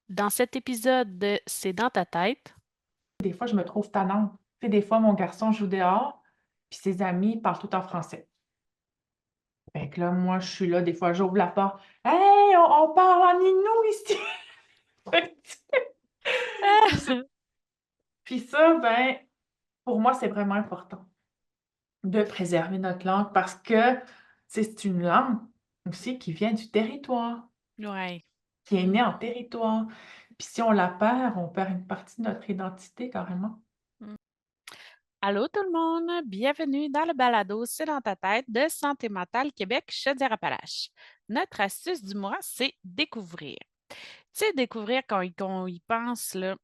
Dans cet épisode de C'est dans ta tête, Des fois, je me trouve tannante. Tu sais, des fois, mon garçon joue dehors, puis ses amis parlent tout en français. Fait que là, moi, je suis là, des fois, j'ouvre la porte: «Hey, on parle en inou ici!» Fait que puis ça puis ça, ben, pour moi, c'est vraiment important de préserver notre langue parce que, tu sais, c'est une langue aussi qui vient du territoire, ouais. qui est Mmh, née en territoire. Puis si on la perd, on perd une partie de notre identité carrément. mmh. Allô tout le monde, bienvenue dans le balado C'est dans ta tête de Santé mentale Québec Chaudière-Appalaches. Notre astuce du mois, c'est découvrir. Tu sais, découvrir quand on y pense, là,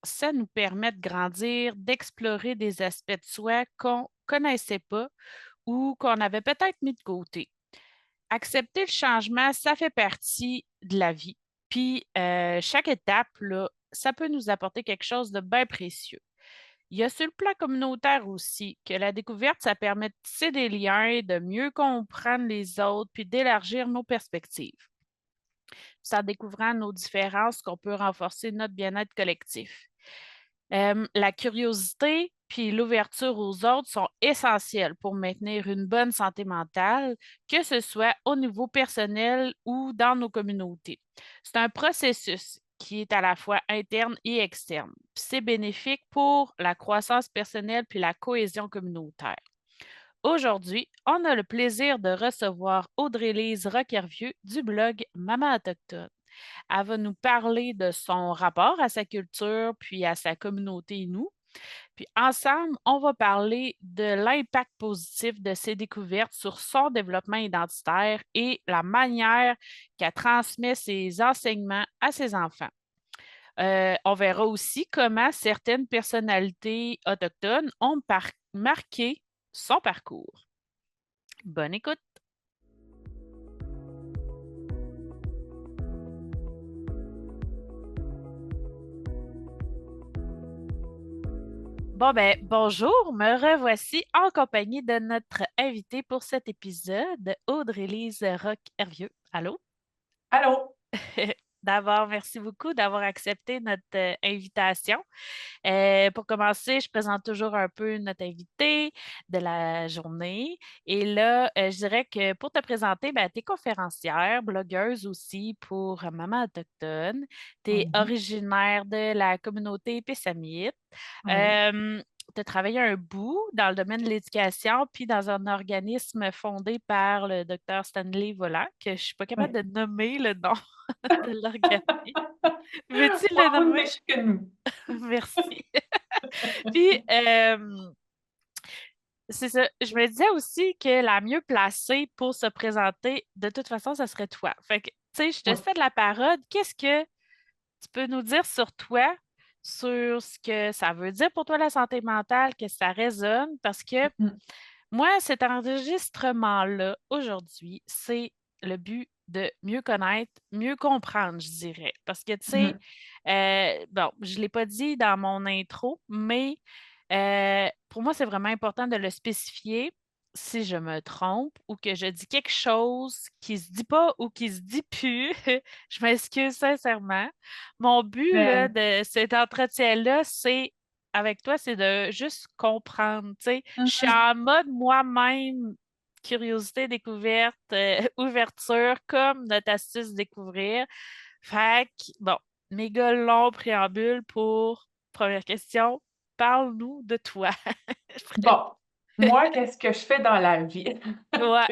ça nous permet de grandir, d'explorer des aspects de soi qu'on connaissait pas ou qu'on avait peut-être mis de côté. Accepter le changement, ça fait partie de la vie. Puis, chaque étape, là, ça peut nous apporter quelque chose de bien précieux. Il y a sur le plan communautaire aussi que la découverte, ça permet de tisser des liens, de mieux comprendre les autres, puis d'élargir nos perspectives. C'est en découvrant nos différences qu'on peut renforcer notre bien-être collectif. La curiosité puis l'ouverture aux autres sont essentielles pour maintenir une bonne santé mentale, que ce soit au niveau personnel ou dans nos communautés. C'est un processus qui est à la fois interne et externe. Puis c'est bénéfique pour la croissance personnelle puis la cohésion communautaire. Aujourd'hui, on a le plaisir de recevoir Audrey-Lise Roquervieux du blog Maman Autochtone. Elle va nous parler de son rapport à sa culture puis à sa communauté nous. Puis ensemble, on va parler de l'impact positif de ces découvertes sur son développement identitaire et la manière qu'elle transmet ses enseignements à ses enfants. On verra aussi comment certaines personnalités autochtones ont marqué son parcours. Bonne écoute! Bon, ben, bonjour, me revoici en compagnie de notre invitée pour cet épisode, Audrey-Lise Roch-Hervieux. Allô? Allô? D'abord, merci beaucoup d'avoir accepté notre invitation. Pour commencer, je présente toujours un peu notre invité de la journée. Et là, je dirais que pour te présenter, ben, tu es conférencière, blogueuse aussi pour Maman Autochtone. Tu es Mmh. originaire de la communauté Pessamite. Oui. Tu as travaillé un bout dans le domaine de l'éducation, puis dans un organisme fondé par le docteur Stanley Volant, que je ne suis pas capable Oui. de nommer le nom de l'organisme. Veux-tu Moins le nommer? riche que nous. Merci. Puis, c'est ça. Je me disais aussi que la mieux placée pour se présenter, de toute façon, ça serait toi. Fait que, tu sais, je te Oui. fais de la parole. Qu'est-ce que tu peux nous dire sur toi, sur ce que ça veut dire pour toi la santé mentale, que ça résonne? Parce que Mmh. moi, cet enregistrement-là, aujourd'hui, c'est le but de mieux connaître, mieux comprendre, je dirais. Parce que, tu sais, Mmh. bon, je ne l'ai pas dit dans mon intro, mais pour moi, c'est vraiment important de le spécifier si je me trompe ou que je dis quelque chose qui se dit pas ou qui se dit plus. Je m'excuse sincèrement. Mon but là, Mais de cet entretien-là, c'est avec toi, c'est de juste comprendre. Tu sais, je suis mmh. en mode moi-même, curiosité, découverte, ouverture, comme notre astuce découvrir. Fait que, bon, méga long préambule pour première question. Parle-nous de toi. Bon, moi, qu'est-ce que je fais dans la vie? Ouais.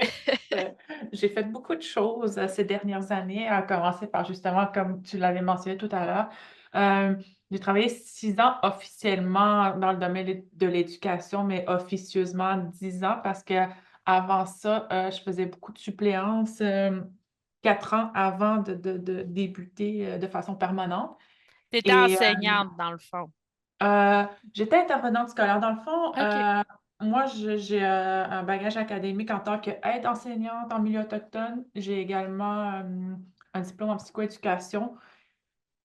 Heu, j'ai fait beaucoup de choses, ces dernières années, à commencer par justement, comme tu l'avais mentionné tout à l'heure, j'ai travaillé 6 ans officiellement dans le domaine de l'éducation, mais officieusement 10 ans parce qu'avant ça, je faisais beaucoup de suppléances, 4 ans avant de débuter, de façon permanente Tu étais et enseignante, dans le fond. J'étais intervenante scolaire. Dans le fond, OK. moi, j'ai, un bagage académique en tant qu'aide enseignante en milieu autochtone. J'ai également, un diplôme en psychoéducation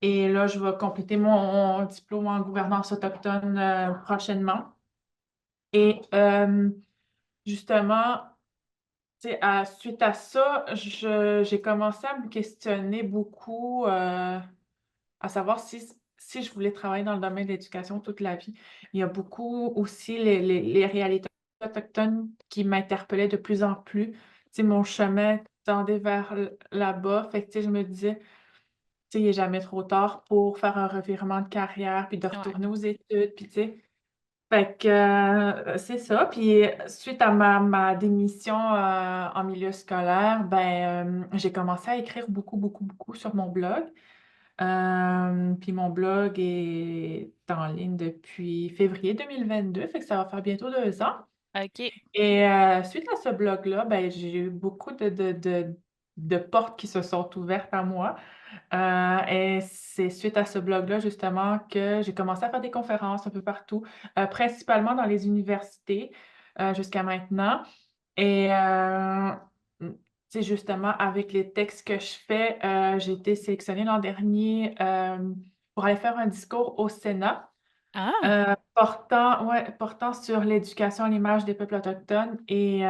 et là, je vais compléter mon diplôme en gouvernance autochtone, prochainement et justement, tu sais, suite à ça, j'ai commencé à me questionner beaucoup, à savoir si je voulais travailler dans le domaine de l'éducation toute la vie. Il y a beaucoup aussi les réalités autochtones qui m'interpellaient de plus en plus. Tu sais, mon chemin tendait vers là-bas. Fait que, tu sais, je me disais, tu sais, il est jamais trop tard pour faire un revirement de carrière, puis de Ouais. retourner aux études, puis tu sais. Fait que, c'est ça. Puis suite à ma démission, en milieu scolaire, ben, j'ai commencé à écrire beaucoup, beaucoup, beaucoup sur mon blog. Puis mon blog est en ligne depuis février 2022, fait que ça va faire bientôt 2 ans. OK. Et suite à ce blog-là, ben, j'ai eu beaucoup de portes qui se sont ouvertes à moi. Et c'est suite à ce blog-là, justement, que j'ai commencé à faire des conférences un peu partout, principalement dans les universités, jusqu'à maintenant. Et mmh, tu sais, justement, avec les textes que je fais, j'ai été sélectionnée l'an dernier, pour aller faire un discours au Sénat. Ah! Portant sur l'éducation à l'image des peuples autochtones et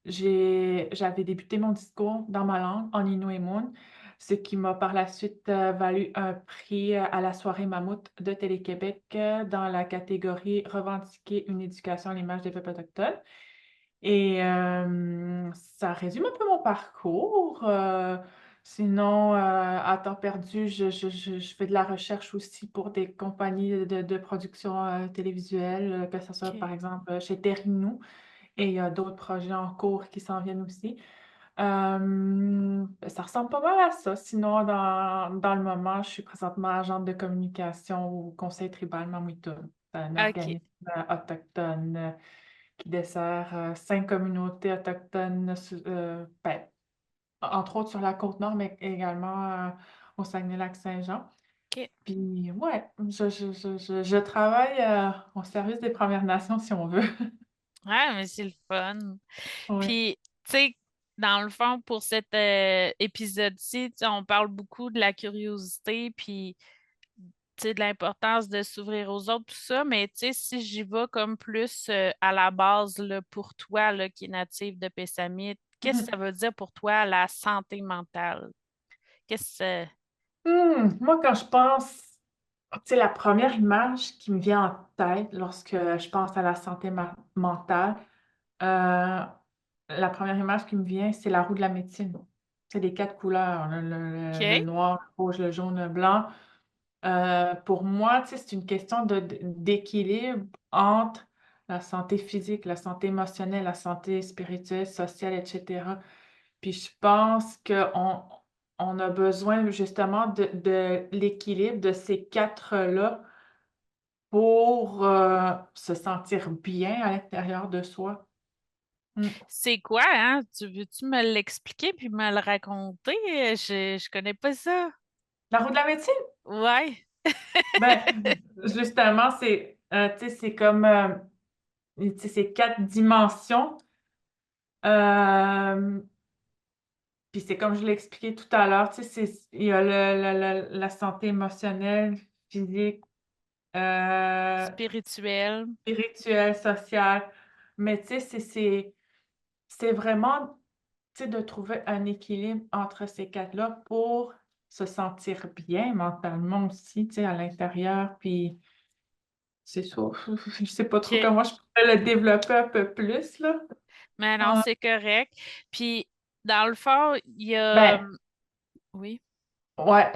j'avais débuté mon discours dans ma langue, en Innu-et-Mun, ce qui m'a par la suite, valu un prix, à la soirée Mammouth de Télé-Québec, dans la catégorie «Revendiquer une éducation à l'image des peuples autochtones». Et ça résume un peu mon parcours, sinon, à temps perdu, je fais de la recherche aussi pour des compagnies de production, télévisuelle, que ce soit, OK. par exemple, chez Terrinou et il y a d'autres projets en cours qui s'en viennent aussi. Ça ressemble pas mal à ça. Sinon, dans le moment, je suis présentement agente de communication au Conseil tribal Mamouitoun. C'est un OK. organisme, autochtone, qui dessert, 5 communautés autochtones ben, entre autres sur la Côte-Nord, mais également, au Saguenay-Lac-Saint-Jean. OK. Puis ouais, je travaille, au service des Premières Nations, si on veut. Ouais, mais c'est le fun. Ouais. Puis, tu sais, dans le fond, pour cet épisode-ci, tu sais, on parle beaucoup de la curiosité, puis tu sais, de l'importance de s'ouvrir aux autres, tout ça, mais tu sais, si j'y vais comme plus à la base là, pour toi là, qui est native de Pessamit, qu'est-ce que ça Mmh veut dire pour toi la santé mentale? Qu'est-ce que Moi, quand je pense, tu sais, la première image qui me vient en tête lorsque je pense à la santé mentale, heu, la première image qui me vient, c'est la roue de la médecine. C'est les 4 couleurs, le OK, noir, le rouge, le jaune, le blanc. Pour moi, tu sais, c'est une question d'équilibre entre la santé physique, la santé émotionnelle, la santé spirituelle, sociale et cetera. Puis je pense qu'on a besoin justement de l'équilibre de ces 4 là pour, se sentir bien à l'intérieur de soi. Mmh. c'est quoi, hein? Tu veux-tu me l'expliquer puis me le raconter? Je connais pas ça. La roue de la médecine? Ouais, Ben, justement, tu sais, c'est comme, tu sais, c'est 4 dimensions. Hem, puis c'est comme je l'ai expliqué tout à l'heure, tu sais, il y a la santé émotionnelle, physique, heu, spirituel. spirituelle, sociale. Mais tu sais, c'est vraiment, tu sais, de trouver un équilibre entre ces 4 là pour se sentir bien mentalement aussi, tu sais, à l'intérieur. Puis c'est ça. Je sais pas trop OK. comment je pourrais le développer un peu plus, là. Mais non, Ouais. c'est correct. Puis, dans le fond, il y a Ben, oui, ouais,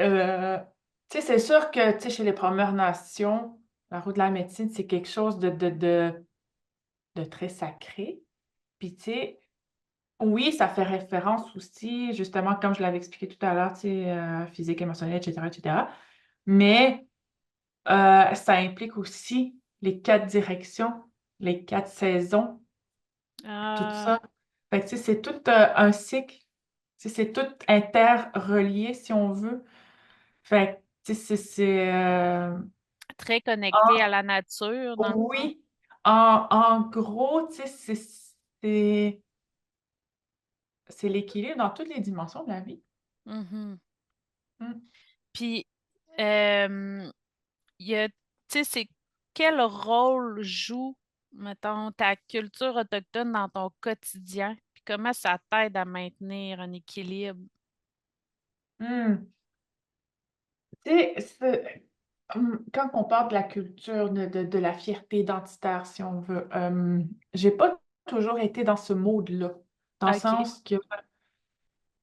tu sais, c'est sûr que, tu sais, chez les Premières Nations, la roue de la médecine, c'est quelque chose de très sacré. Puis, tu sais, oui, ça fait référence aussi, justement, comme je l'avais expliqué tout à l'heure, tu sais, physique, émotionnel, et cetera. Mais, ça implique aussi les 4 directions, les 4 saisons, tout ah, ça. Fait que, tu sais, c'est tout, un cycle. Tu sais, c'est tout interrelié, si on veut. Fait que, tu sais, très connecté à en la nature, dans le fond. oui, en gros, tu sais, c'est c'est l'équilibre dans toutes les dimensions de la vie. Mhm. Mmh. Puis, il y a, tu sais, c'est quel rôle joue, mettons, ta culture autochtone dans ton quotidien? Puis comment ça t'aide à maintenir un équilibre? Mmh. Tu sais, quand on parle de la culture, de la fierté identitaire, si on veut, j'ai pas toujours été dans ce mode-là. Dans le OK. sens que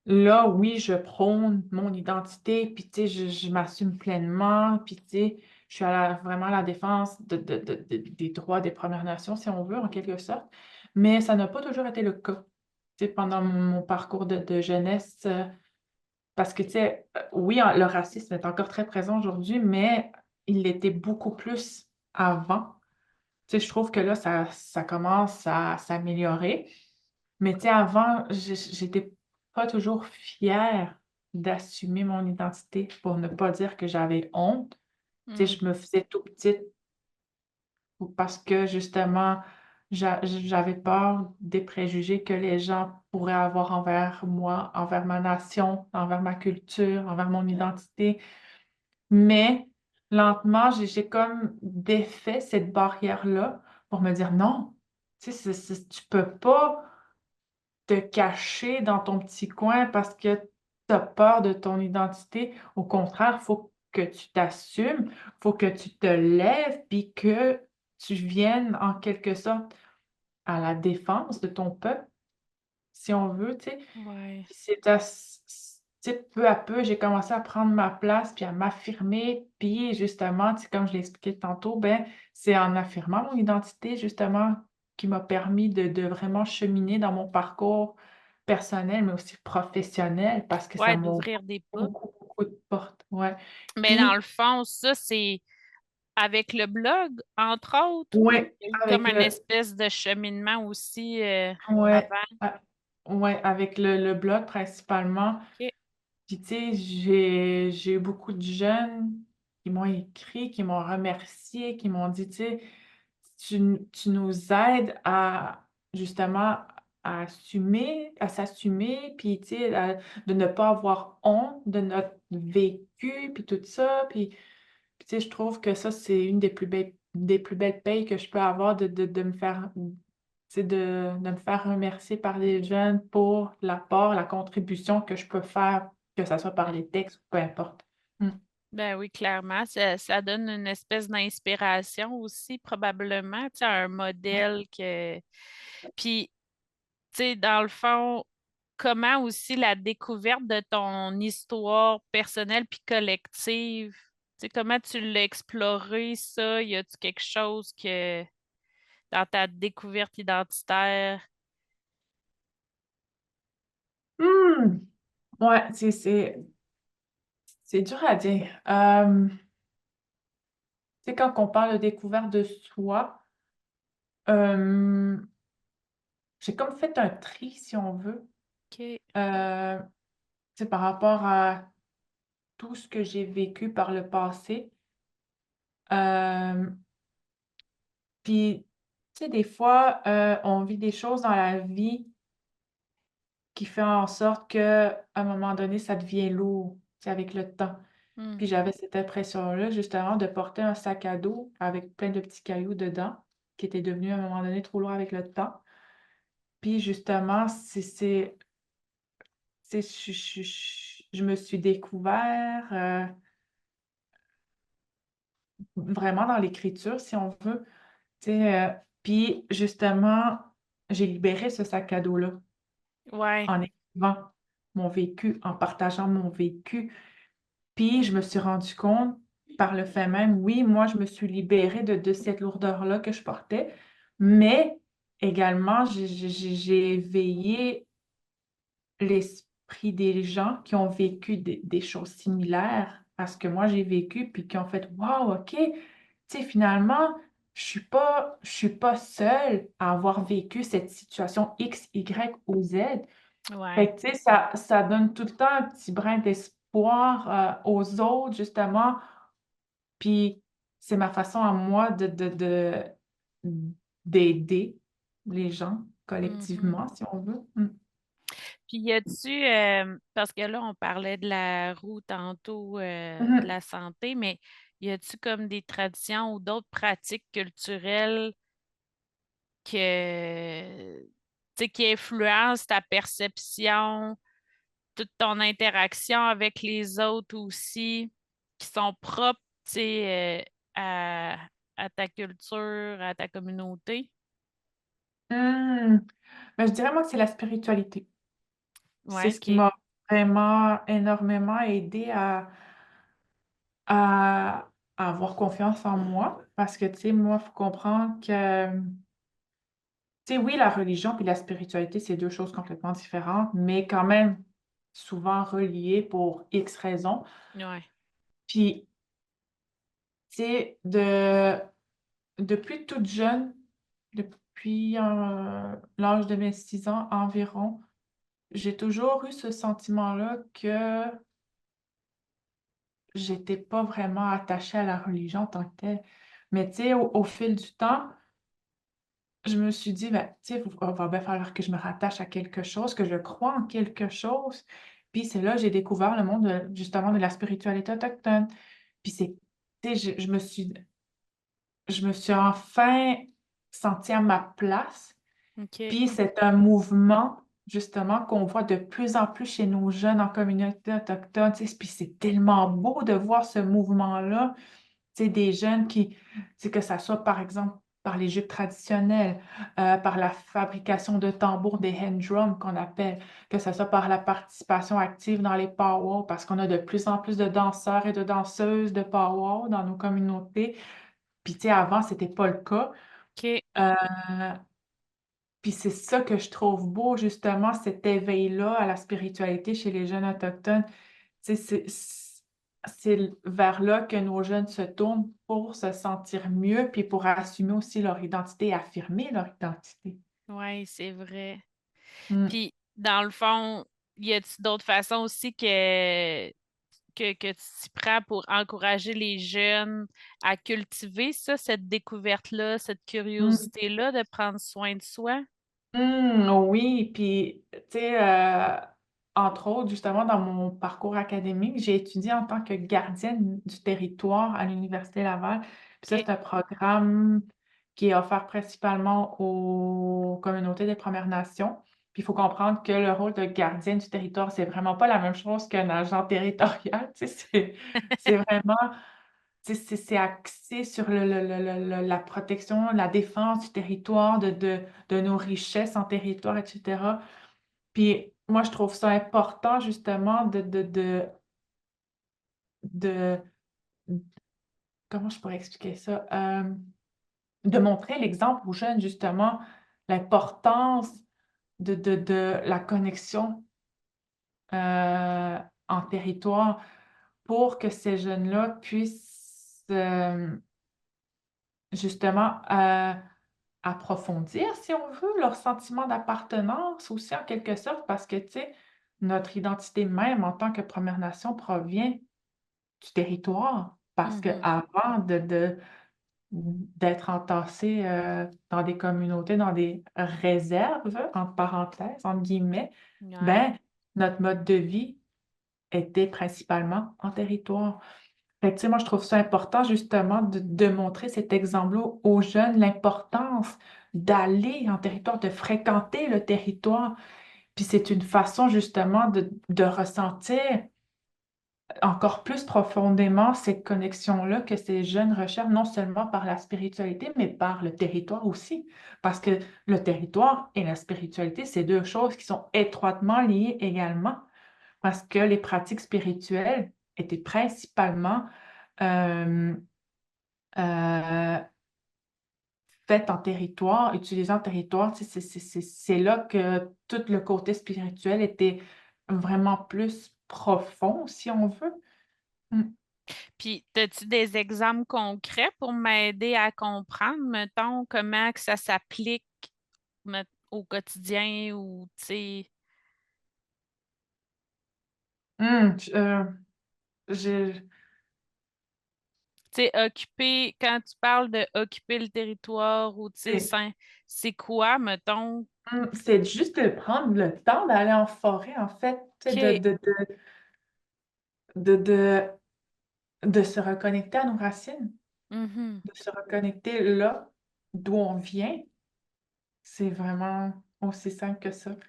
là, oui, je prône mon identité, puis tu sais, je m'assume pleinement, puis tu sais, je suis vraiment à la défense des droits des Premières Nations, si on veut, en quelque sorte. Mais ça n'a pas toujours été le cas. Tu sais, pendant mon parcours de jeunesse, parce que tu sais, oui, le racisme est encore très présent aujourd'hui, mais il l'était beaucoup plus avant. Tu sais, je trouve que là, ça commence à s'améliorer. Mais tu sais, avant, j'étais pas toujours fière d'assumer mon identité, pour ne pas dire que j'avais honte. Tu sais, Mmh. je me faisais tout petite parce que justement, j'avais peur des préjugés que les gens pourraient avoir envers moi, envers ma nation, envers ma culture, envers mon identité. Mais lentement, j'ai comme défait cette barrière-là pour me dire: «Non, tu sais, tu peux pas te cacher dans ton petit coin parce que tu as peur de ton identité. Au contraire, faut que tu t'assumes, faut que tu te lèves, puis que tu viennes en quelque sorte à la défense de ton peuple, si on veut», tu sais? Ouais. Puis tu sais, peu à peu, j'ai commencé à prendre ma place, puis à m'affirmer, puis justement, tu sais, comme je l'ai expliqué tantôt, ben, c'est en affirmant mon identité, justement, qui m'a permis de vraiment cheminer dans mon parcours personnel, mais aussi professionnel, parce que ça Ouais, m'a ouvert d'ouvrir des portes. beaucoup, beaucoup de portes, ouais. Mais dans le Puis fond, ça, c'est avec le blog, entre autres, ou ouais, il y a eu comme avec une le espèce de cheminement aussi, ouais, avant? ouais, avec le blog principalement. OK. Puis tu sais, j'ai eu beaucoup de jeunes qui m'ont écrit, qui m'ont remercié, qui m'ont dit: «Tu sais, tu nous aides à justement à s'assumer, puis tu sais, de ne pas avoir honte de notre vécu, puis tout ça». Puis tu sais, je trouve que ça, c'est une des plus belles payes que je peux avoir de me faire, tu sais, de me faire remercier par les jeunes pour l'apport, la contribution que je peux faire, que ça soit par les textes, peu importe. Mmh. Ben oui, clairement, ça donne une espèce d'inspiration aussi, probablement, tu sais, un Ouais. modèle que puis, tu sais, dans le fond, comment aussi la découverte de ton histoire personnelle puis collective, tu sais, comment tu l'as exploré ça? Y a-tu quelque chose que dans ta découverte identitaire? Mmh! Ouais, c'est dur à dire. Tu sais, quand on parle de découverte de soi, hem, j'ai comme fait un tri, si on veut, OK. heu, tu sais, par rapport à tout ce que j'ai vécu par le passé. Hem, puis, tu sais, des fois, on vit des choses dans la vie qui fait en sorte qu'à un moment donné, ça devient lourd, tu sais, avec le temps. Mmh. Puis j'avais cette impression-là, justement, de porter un sac à dos avec plein de petits cailloux dedans, qui était devenu à un moment donné trop lourd avec le temps. Puis justement, c'est je me suis découvert, vraiment dans l'écriture, si on veut, tu sais, puis justement, j'ai libéré ce sac à dos-là Ouais. en écrivant mon vécu, en partageant mon vécu. Puis je me suis rendu compte par le fait même, oui, moi, je me suis libérée de cette lourdeur-là que je portais, mais également j'ai éveillé l'esprit des gens qui ont vécu des choses similaires à ce que moi j'ai vécu, puis qui ont fait: «Waouh, OK, tu sais, finalement, je suis pas seule à avoir vécu cette situation X, Y ou Z». Ouais. Fait que, tu sais, ça donne tout le temps un petit brin d'espoir, aux autres, justement, puis c'est ma façon à moi d'aider les gens Mmh. collectivement, si on veut. Mmh. Puis y a-tu, parce que là, on parlait de la roue tantôt, de Mmh. la santé, mais y a-tu comme des traditions ou d'autres pratiques culturelles que, tu sais, qui influencent ta perception, toute ton interaction avec les autres aussi? qui sont propres, tu sais, à ta culture, à ta communauté? Mmh. Ben, je dirais moi que c'est la spiritualité. C'est Ouais, ce qui OK. m'a vraiment énormément aidée à avoir confiance en moi parce que, tu sais, moi, il faut comprendre que, tu sais, oui, la religion puis la spiritualité, c'est 2 choses complètement différentes, mais quand même souvent reliées pour X raisons. Ouais. Puis, tu sais, depuis toute jeune, depuis, l'âge de mes 6 ans environ, j'ai toujours eu ce sentiment-là que j'étais pas vraiment attachée à la religion en tant que telle. Mais tu sais, au fil du temps, je me suis dit: «Ben, tu sais, va bien falloir que je me rattache à quelque chose, que je crois en quelque chose». Puis c'est là, j'ai découvert le monde, justement de la spiritualité autochtone. Puis c'est tu sais, je me suis enfin sentie à ma place. OK. Puis c'est un mouvement, justement, qu'on voit de plus en plus chez nos jeunes en communauté autochtone, tu sais? Puis c'est tellement beau de voir ce mouvement-là, tu sais, des jeunes qui tu sais, que ça soit, par exemple, par les jupes traditionnelles, par la fabrication de tambours, des hand drums qu'on appelle, que ça soit par la participation active dans les pow parce qu'on a de plus en plus de danseurs et de danseuses de pow dans nos communautés. Puis, tu sais, avant, c'était pas le cas. OK. Heu Puis c'est ça que je trouve beau justement, cet éveil-là à la spiritualité chez les jeunes autochtones. Tu sais, c'est vers là que nos jeunes se tournent pour se sentir mieux, puis pour assumer aussi leur identité et affirmer leur identité. Ouais, c'est vrai. Mmh. Puis, dans le fond, y a-t-il d'autres façons aussi que tu t'y prends pour encourager les jeunes à cultiver ça, cette découverte-là, cette Mmh. curiosité-là de prendre soin de soi? Oui, puis tu sais, entre autres, justement, dans mon parcours académique, j'ai étudié en tant que gardienne du territoire à l'Université Laval. Puis ça, OK. c'est un programme qui est offert principalement aux communautés des Premières Nations. Puis il faut comprendre que le rôle de gardienne du territoire, c'est vraiment pas la même chose qu'un agent territorial, tu sais, c'est vraiment c'est axé sur la protection, la défense du territoire, de nos richesses en territoire et cetera. Puis moi, je trouve ça important justement de comment je pourrais expliquer ça? De montrer l'exemple aux jeunes justement, l'importance de la connexion, en territoire pour que ces jeunes-là puissent, justement, approfondir, si on veut, leur sentiment d'appartenance aussi en quelque sorte parce que, tu sais, notre identité même en tant que Première Nation provient du territoire. Parce Mmh. qu'avant d'être entassés, dans des communautés, dans des «réserves», entre parenthèses, entre guillemets, Ouais. ben, notre mode de vie était principalement en territoire. Fait que, tu sais, moi, je trouve ça important justement de montrer cet exemple-là aux jeunes, l'importance d'aller en territoire, de fréquenter le territoire. Puis c'est une façon justement de ressentir encore plus profondément cette connexion-là que ces jeunes recherchent, non seulement par la spiritualité, mais par le territoire aussi. Parce que le territoire et la spiritualité, c'est 2 choses qui sont étroitement liées également. Parce que les pratiques spirituelles étaient principalement, hem, heu, faites en territoire, utilisant le territoire, tu sais, c'est là que tout le côté spirituel était vraiment plus profond, si on veut. Mmh. Puis, as-tu des exemples concrets pour m'aider à comprendre, mettons, comment que ça s'applique au quotidien ou, tu sais, J j'ai tu sais, occuper, quand tu parles de occuper le territoire ou, tu sais, c'est c'est quoi, mettons? c'est juste de prendre le temps d'aller en forêt, en fait, tu sais, OK. de de de se reconnecter à nos racines, Mhm. de se reconnecter là d'où on vient. C'est vraiment aussi simple que ça. Tu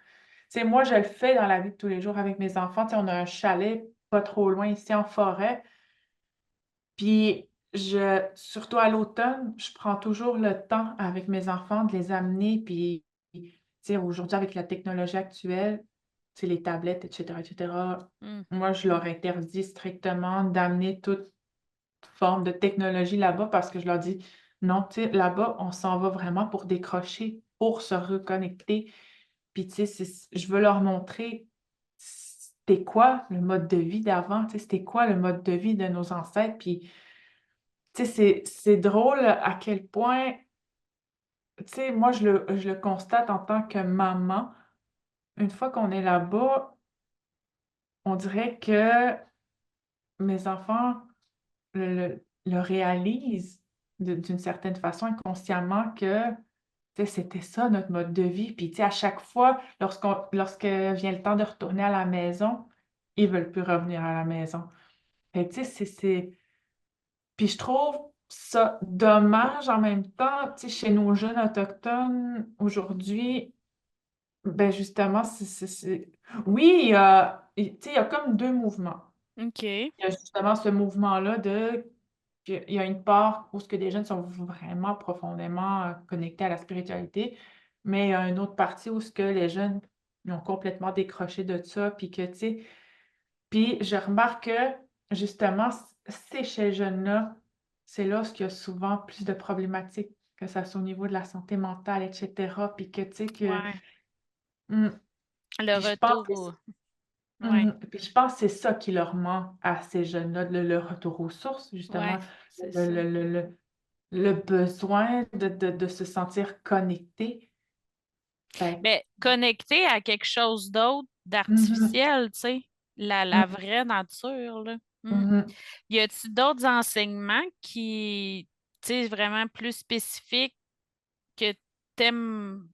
sais, moi, je le fais dans la vie de tous les jours avec mes enfants. Tu sais, on a un chalet pas trop loin ici en forêt. Puis, surtout à l'automne, je prends toujours le temps avec mes enfants de les amener. Puis, tu sais, aujourd'hui, avec la technologie actuelle, tu sais, les tablettes, et cetera, Mmh. moi, je leur interdis strictement d'amener toute forme de technologie là-bas parce que je leur dis: «Non, tu sais, là-bas, on s'en va vraiment pour décrocher, pour se reconnecter». Puis, tu sais, je veux leur montrer c'était quoi le mode de vie d'avant, tu sais, c'était quoi le mode de vie de nos ancêtres. Puis, tu sais, c'est drôle à quel point, tu sais, moi, je le constate en tant que maman. Une fois qu'on est là-bas, on dirait que mes enfants le réalisent d'une certaine façon inconsciemment que, tu sais, c'était ça notre mode de vie. Puis, tu sais, à chaque fois, lorsque vient le temps de retourner à la maison, ils veulent plus revenir à la maison. Fait que, tu sais, puis je trouve ça dommage en même temps, tu sais, chez nos jeunes autochtones aujourd'hui, ben, justement, oui, tu sais, il y a comme 2 mouvements. OK. Il y a justement ce mouvement-là qu'il y a une part où ce que les jeunes sont vraiment profondément, connectés à la spiritualité, mais il y a une autre partie où ce que les jeunes, ils ont complètement décroché de ça, puis que, tu sais, puis je remarque que justement, c'est chez les jeunes-là, c'est là où il y a souvent plus de problématiques, que ça soit au niveau de la santé mentale, et cetera, puis que, tu sais, Ouais. mmh, Le puis je pense retour que au ouais, puis je pense que c'est ça qui leur manque à ces jeunes-là, le retour aux sources, justement, ouais, c'est le ça. le le le le besoin de se sentir connecté. Fait Mais connecté à quelque chose d'autre mmh d'artificiel, tu sais, la mh, vraie nature, là. Mmh. mmh Y a-tu d'autres enseignements qui, tu sais, vraiment plus spécifiques que tu aimes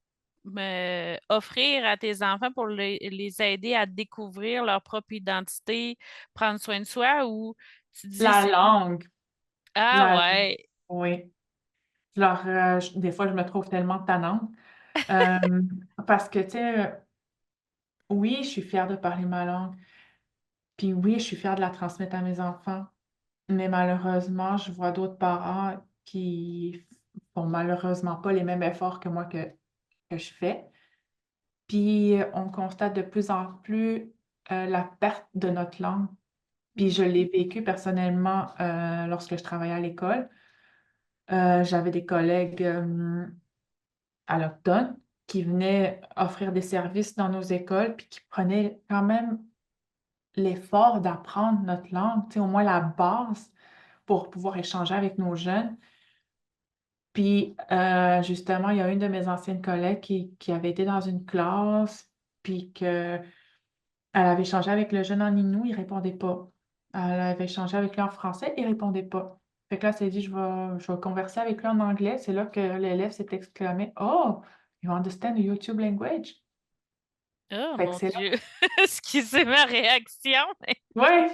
offrir à tes enfants pour les aider à découvrir leur propre identité, prendre soin de soi ou tu dis La c'est langue, ah la ouais. oui. Des fois, je me trouve tellement tannante, hem, parce que, tu sais, oui, je suis fière de parler ma langue, puis oui, je suis fière de la transmettre à mes enfants, mais malheureusement, je vois d'autres parents qui font malheureusement pas les mêmes efforts que moi que je fais. Puis, on constate de plus en plus, la perte de notre langue. Puis Mmh. je l'ai vécu personnellement, lorsque je travaillais à l'école. J'avais des collègues, allochtones qui venaient offrir des services dans nos écoles, puis qui prenaient quand même l'effort d'apprendre notre langue, tu sais, au moins la base pour pouvoir échanger avec nos jeunes. Puis, justement, il y a une de mes anciennes collègues qui avait été dans une classe, puis qu'elle avait échangé avec le jeune en inou, il répondait pas. Elle avait échangé avec lui en français, il répondait pas. Fait que là, elle s'est dit: «Je vais converser avec lui en anglais». C'est là que l'élève s'est exclamé: «Oh, you understand the YouTube language?» Oh Fait que mon c'est là Dieu! Excusez ma réaction, mais ouais!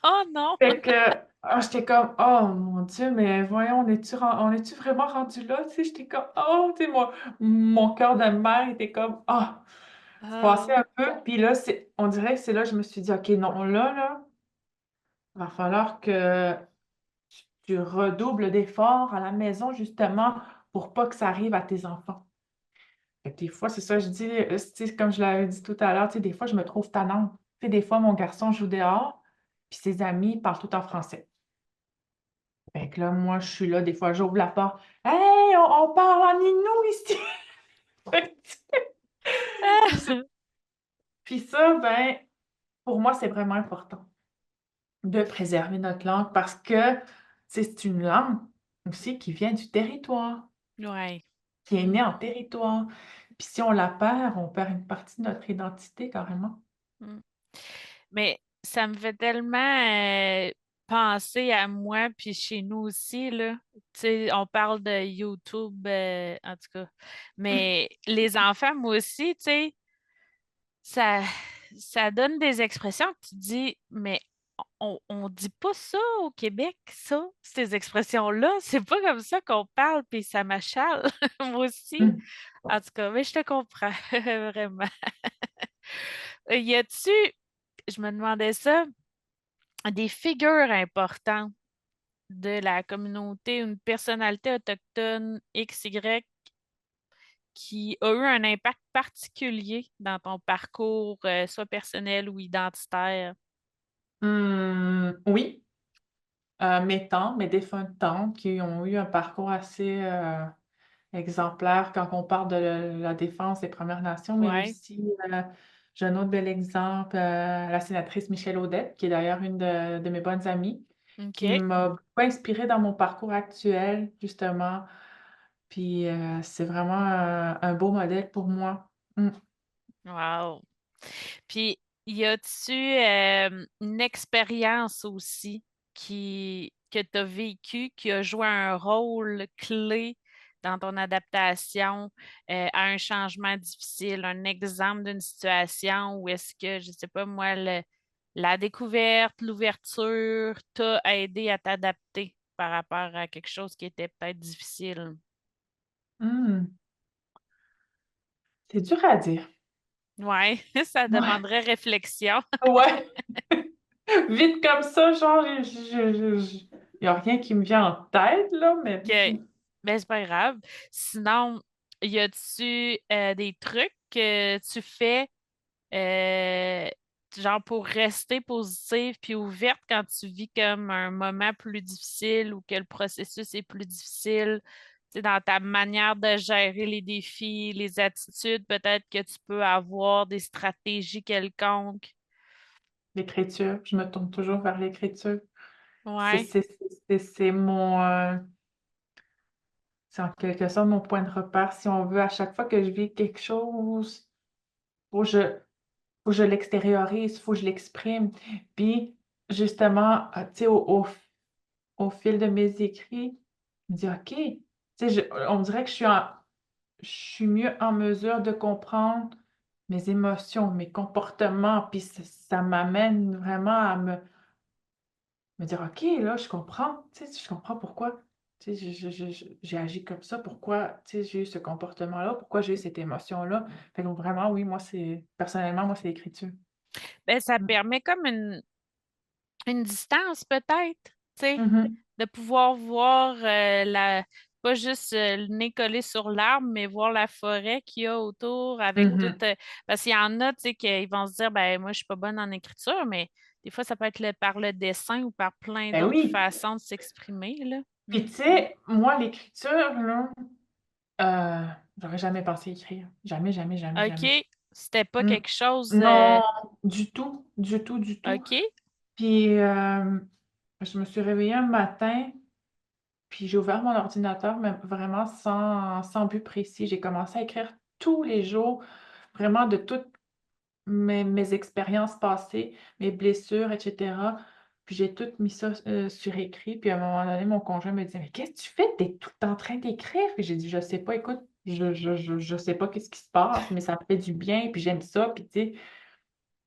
oh non! Fait que, j'étais comme: «Oh mon Dieu, mais voyons, on est-tu vraiment rendu là?» Tu sais, j'étais comme: «Oh!» Tu sais, mon cœur de mère était comme: «Ah!» Ah, Froissé un peu, puis là, on dirait que c'est là que je me suis dit: «OK, non, là, va falloir que tu redoubles d'efforts à la maison justement pour pas que ça arrive à tes enfants». Fait que des fois, c'est ça, je dis, tu sais, comme je l'avais dit tout à l'heure, tu sais, des fois, je me trouve tannante. Tu sais, des fois, mon garçon joue dehors, puis ses amis parlent tout en français. Fait que là, moi, je suis là, des fois, j'ouvre la porte: «Hey, on parle en inou ici!» Fait que puis ça ah! puis ça, ben, pour moi, c'est vraiment important de préserver notre langue parce que, tu sais, c'est une langue aussi qui vient du territoire, Ouais. qui est née Mmh, en territoire. Puis si on la perd, on perd une partie de notre identité carrément. mmh. Mais ça me fait tellement, penser à moi, puis chez nous aussi, là. Tu sais, on parle de YouTube, en tout cas. Mais les enfants, moi aussi, tu sais, ça ça donne des expressions que tu te dis: «Mais on dit pas ça au Québec, ça, ces expressions-là. C'est pas comme ça qu'on parle», puis ça m'achale, moi aussi. Mmh. En tout cas, mais je te comprends, vraiment. Y a-tu je me demandais ça, des figures importantes de la communauté, une personnalité autochtone XY qui a eu un impact particulier dans ton parcours, soit personnel ou identitaire? Oui, mes défuntes tantes qui ont eu un parcours assez, exemplaire quand on parle de la défense des Premières Nations, mais Ouais, aussi, j'ai un autre bel exemple, la sénatrice Michèle Audette, qui est d'ailleurs une de mes bonnes amies, qui OK. m'a beaucoup inspirée dans mon parcours actuel, justement. Puis, c'est vraiment un beau modèle pour moi. Mmh. Wow! Puis, y a-tu, une expérience aussi que tu as vécue, qui a joué un rôle clé dans ton adaptation, à un changement difficile? Un exemple d'une situation où est-ce que, je sais pas moi, la découverte, l'ouverture t'a aidé à t'adapter par rapport à quelque chose qui était peut-être difficile? Mmh. C'est dur à dire. Ouais, ça Ouais, demanderait réflexion. ouais. Vite comme ça, genre, il y a rien qui me vient en tête, là, mais OK. Ben, c'est pas grave. Sinon, y a-tu, des trucs que tu fais, heu, genre pour rester positive puis ouverte quand tu vis comme un moment plus difficile ou que le processus est plus difficile? Tu sais, dans ta manière de gérer les défis, les attitudes peut-être que tu peux avoir, des stratégies quelconques? l'écriture, je me tourne toujours vers l'écriture. C'est Ouais, c'est c'est mon, c'est en quelque sorte mon point de repère, si on veut. À chaque fois que je vis quelque chose, faut que je faut que je l'extériorise, faut que je l'exprime. Puis justement, tu sais, au fil de mes écrits, je me dis: «OK», tu sais, on dirait que je suis mieux en mesure de comprendre mes émotions, mes comportements, puis ça m'amène vraiment à me dire: «OK, là, je comprends, tu sais, je comprends pourquoi, tu sais, j'ai agi comme ça, pourquoi, tu sais, j'ai eu ce comportement-là, pourquoi j'ai eu cette émotion-là». Fait donc vraiment, oui, moi, c'est personnellement, moi, c'est l'écriture. ben, ça Mmh. permet comme une distance peut-être, tu sais? Mmh mh. De pouvoir voir, la pas juste, le nez collé sur l'arbre, mais voir la forêt qu'il y a autour avec tout, Mmh. parce qu'il y en a, tu sais, qu'ils vont se dire: «Ben, moi, je suis pas bonne en écriture», mais des fois, ça peut être par le dessin ou par plein Ben d'autres oui, façons de s'exprimer, là. Mmh. puis tu sais, moi, l'écriture, là, j'aurais jamais pensé écrire. Jamais, jamais, jamais, OK, jamais. c'était pas Mmh. quelque chose, Non, du tout, du tout, du tout. OK, Puis, je me suis réveillée un matin. Puis j'ai ouvert mon ordinateur, mais vraiment sans but précis. J'ai commencé à écrire tous les jours, vraiment de toutes mes expériences passées, mes blessures et cetera. Puis j'ai tout mis ça, sur écrit. Puis à un moment donné, mon conjoint me dit: «Mais qu'est-ce que tu fais? Tu es tout en train d'écrire?» Puis j'ai dit: «Je sais pas, écoute, je sais pas qu'est-ce qui se passe, mais ça me fait du bien, puis j'aime ça». Puis tu sais,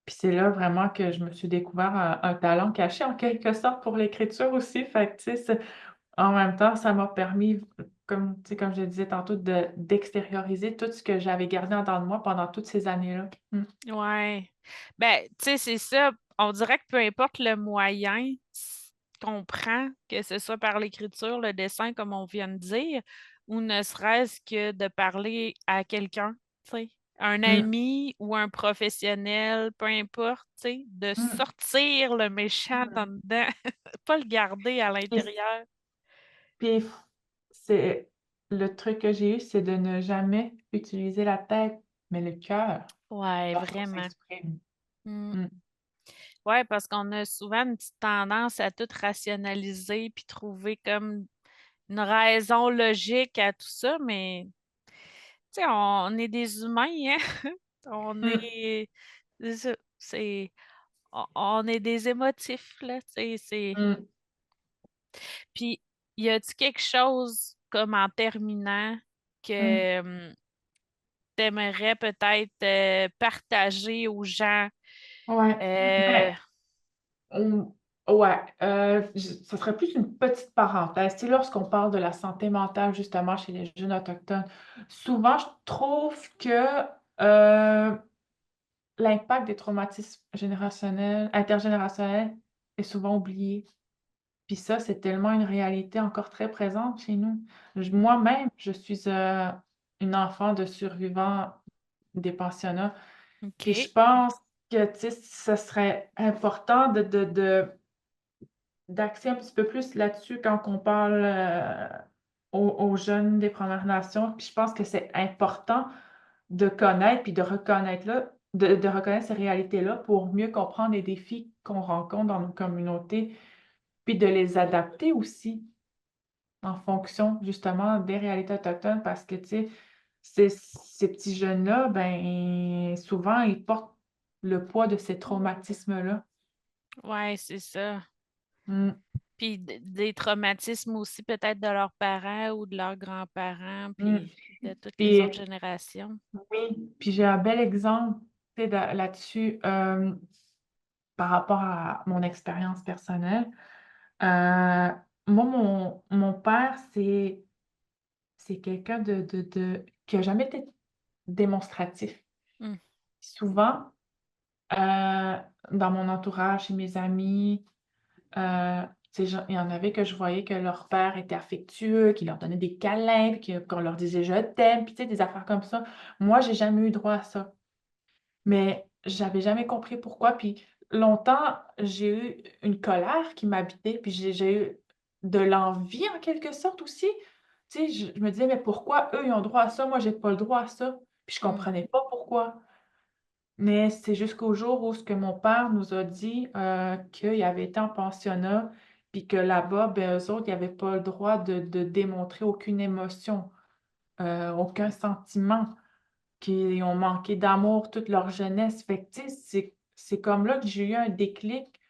puis c'est là vraiment que je me suis découvert un talent caché en quelque sorte pour l'écriture aussi. Fait que tu sais, en même temps, ça m'a permis, comme, tu sais, comme je disais tantôt, d'extérioriser tout ce que j'avais gardé en dedans de moi pendant toutes ces années-là. Mmh. ouais. Ben, tu sais, c'est ça, on dirait que peu importe le moyen qu'on prend, que ce soit par l'écriture, le dessin, comme on vient de dire, ou ne serait-ce que de parler à quelqu'un, tu sais, un Mmh. ami ou un professionnel, peu importe, tu sais, de Mmh. sortir le méchant en Mmh. dedans, pas le garder à Puis l'intérieur. puis c'est le truc que j'ai eu, c'est de ne jamais utiliser la tête, mais le cœur Ouais, lorsqu'on vraiment. s'exprime. Mmh. Mmh. Ouais, parce qu'on a souvent une petite tendance à tout rationaliser puis trouver comme une raison logique à tout ça, mais tu sais, on est des humains, hein? On Mmh. est c'est ça, on est des émotifs, là, tu sais, Mmh. puis y a-tu quelque chose, comme en terminant, Mmh. que, tu aimerais peut-être, partager aux gens? Ouais. Ben, Heu, on ouais, ça serait plus une petite parenthèse. Tu sais, lorsqu'on parle de la santé mentale, justement, chez les jeunes autochtones, souvent, je trouve que, heu, l'impact des traumatismes intergénérationnels est souvent oublié. Puis ça, c'est tellement une réalité encore très présente chez nous. Moi-même, je suis, une enfant de survivants des pensionnats. Puis je OK. pense que, tu sais, ça serait important d'axer un petit peu plus là-dessus quand on parle, aux jeunes des Premières Nations. Puis je pense que c'est important de connaître puis de reconnaître là de reconnaître ces réalités-là pour mieux comprendre les défis qu'on rencontre dans nos communautés, puis de les adapter aussi en fonction justement des réalités autochtones parce que, tu sais, ces petits jeunes-là, ben, souvent, ils portent le poids de ces traumatismes-là. Ouais, c'est ça. Mmh, Puis des traumatismes aussi peut-être de leurs parents ou de leurs grands-parents, mmh. puis de toutes les autres Puis générations. oui, puis j'ai un bel exemple, tu sais, là-dessus, par rapport à mon expérience personnelle. Moi, mon père, c'est quelqu'un de qui a jamais été démonstratif. Mmh. Souvent, dans mon entourage, chez mes amis, tu sais, il y en avait que je voyais que leur père était affectueux, qu'il leur donnait des câlins, puis qu'on leur disait: «Je t'aime», puis tu sais, des affaires comme ça. Moi, j'ai jamais eu droit à ça, mais j'avais jamais compris pourquoi, puis longtemps, j'ai eu une colère qui m'habitait, puis j'ai eu de l'envie en quelque sorte aussi. Tu sais, je me disais: «Mais pourquoi eux, ils ont droit à ça, moi j'ai pas le droit à ça?» Puis je Mmh. comprenais pas pourquoi. Mais c'est jusqu'au jour où ce que mon père nous a dit, qu'il avait été en pensionnat, puis que là-bas, ben, eux autres, ils avaient pas le droit de démontrer aucune émotion, aucun sentiment, qu'ils ont manqué d'amour toute leur jeunesse. Fait que, tu sais, c'est comme là que j'ai eu un déclic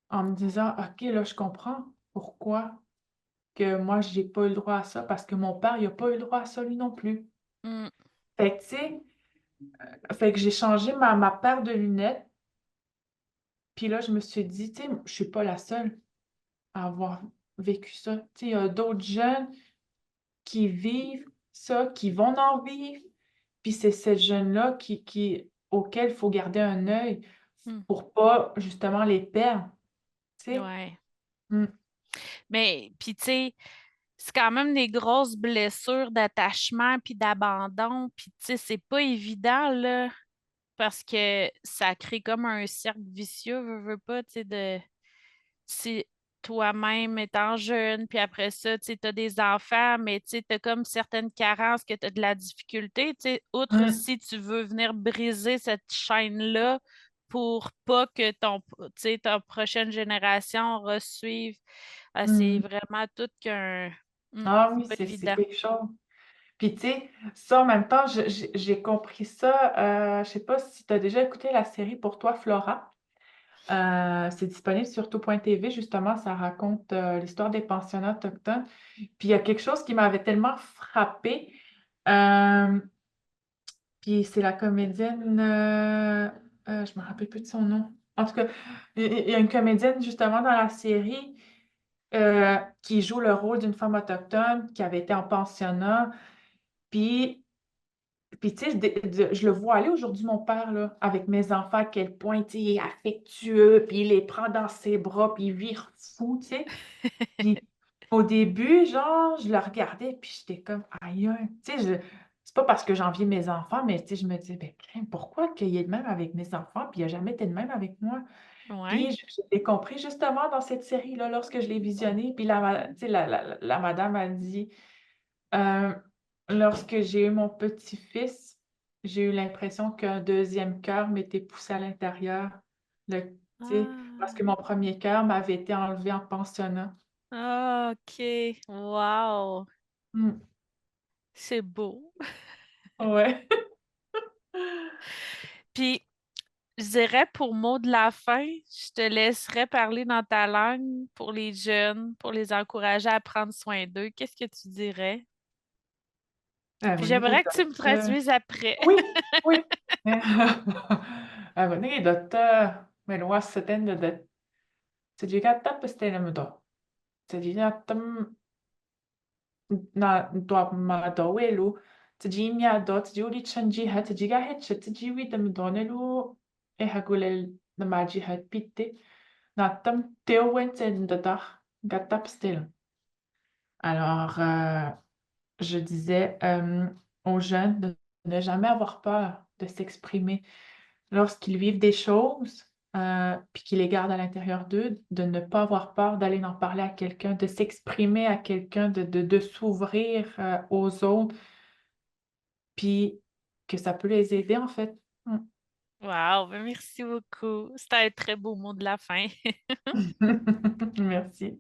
en me disant: «OK, là, je comprends pourquoi que moi, j'ai pas eu le droit à ça, parce que mon père, il a pas eu le droit à ça lui non plus». Mmh. Fait que, tu sais, fait que j'ai changé ma paire de lunettes. Puis là, je me suis dit: «Tu sais, je suis pas la seule à avoir vécu ça». Tu sais, il y a d'autres jeunes qui vivent ça, qui vont en vivre, puis c'est ces jeunes-là auxquels il faut garder un œil Mmh. pour pas justement les perdre, tu sais? Ouais. Mmh, Mais puis tu sais, c'est quand même des grosses blessures d'attachement puis d'abandon, puis tu sais, c'est pas évident, là, parce que ça crée comme un cercle vicieux, veux pas, tu sais, de si toi-même étant jeune, puis après ça, tu sais, tu des enfants, mais tu sais, tu comme certaines carences que tu as de la difficulté, tu sais, outre mmh, si tu veux venir briser cette chaîne-là pour pas que tu sais, ta prochaine génération reçuive, c'est mmh. vraiment tout qu'un Ah c'est oui, pas c'est évident. quelque chose. Puis tu sais, ça en même temps, j'ai compris ça, je sais pas si tu as déjà écouté la série Pour toi Flora? C'est disponible sur tout.tv justement, ça raconte, l'histoire des pensionnats autochtones. Puis il y a quelque chose qui m'avait tellement frappée, hem, puis c'est la comédienne, je me rappelle plus de son nom. En tout cas, il y a une comédienne justement dans la série, qui joue le rôle d'une femme autochtone qui avait été en pensionnat. Puis tu sais, je le vois aller aujourd'hui, mon père, là, avec mes enfants, à quel point, tu sais, il est affectueux, puis il les prend dans ses bras, puis il vire fou, tu sais? Puis au début, genre, je le regardais, puis j'étais comme: «Aïe, aïe!» Tu sais, c'est pas parce que j'enviais mes enfants, mais tu sais, je me disais: «Ben, crème, pourquoi qu'il est de même avec mes enfants, puis il a jamais été de même avec moi?» Ouais. Puis je l'ai compris justement dans cette série-là, lorsque je l'ai visionnée, puis tu sais, la madame a dit, heu: «Lorsque j'ai eu mon petit-fils, j'ai eu l'impression qu'un deuxième cœur m'était poussé à l'intérieur, le tu sais, parce Ah! que mon premier cœur m'avait été enlevé en pensionnat». Ah, OK. Wow! Mmh. C'est beau. Ouais. Puis, je dirais pour mot de la fin, je te laisserai parler dans ta langue pour les jeunes, pour les encourager à prendre soin d'eux. Qu'est-ce que tu dirais? Puis j'aimerais que tu me traduises après. Oui, oui. Meluassatendedet Tadjikatapastelamudo Tadjinatam na Dwapmadawelu Tadjimiado Tadjulichanjiha Tadjigahetcha Tadjiwitamdonelu Ehagulel Namajihat Pitte Natam Teowentendadach Got top still. Alors, je disais aux jeunes de ne jamais avoir peur de s'exprimer lorsqu'ils vivent des choses, puis qu'ils les gardent à l'intérieur d'eux, de ne pas avoir peur d'aller en parler à quelqu'un, de s'exprimer à quelqu'un, de s'ouvrir aux autres, puis que ça peut les aider en fait. Mm. Wow, ben merci beaucoup. C'était un très beau mot de la fin. Merci.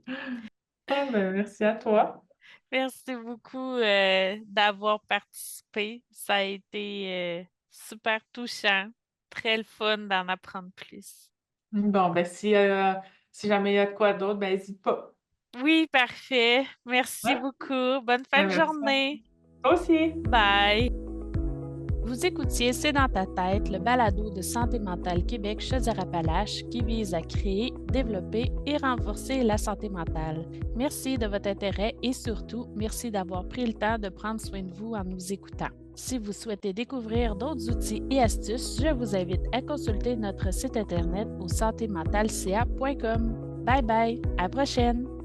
Ah ben, merci à toi. Merci beaucoup d'avoir participé. Ça a été super touchant, très le fun d'en apprendre plus. Bon, ben si jamais il y a de quoi d'autre, ben n'hésite pas. Oui, parfait. Merci Ouais, beaucoup. Bonne fin ben, de merci à journée. toi aussi. Bye. Vous écoutiez C'est dans ta tête, le balado de Santé mentale Québec Chaudière-Appalaches qui vise à créer, développer et renforcer la santé mentale. Merci de votre intérêt et surtout, merci d'avoir pris le temps de prendre soin de vous en nous écoutant. Si vous souhaitez découvrir d'autres outils et astuces, je vous invite à consulter notre site internet au santémentalca.com. Bye bye, à la prochaine!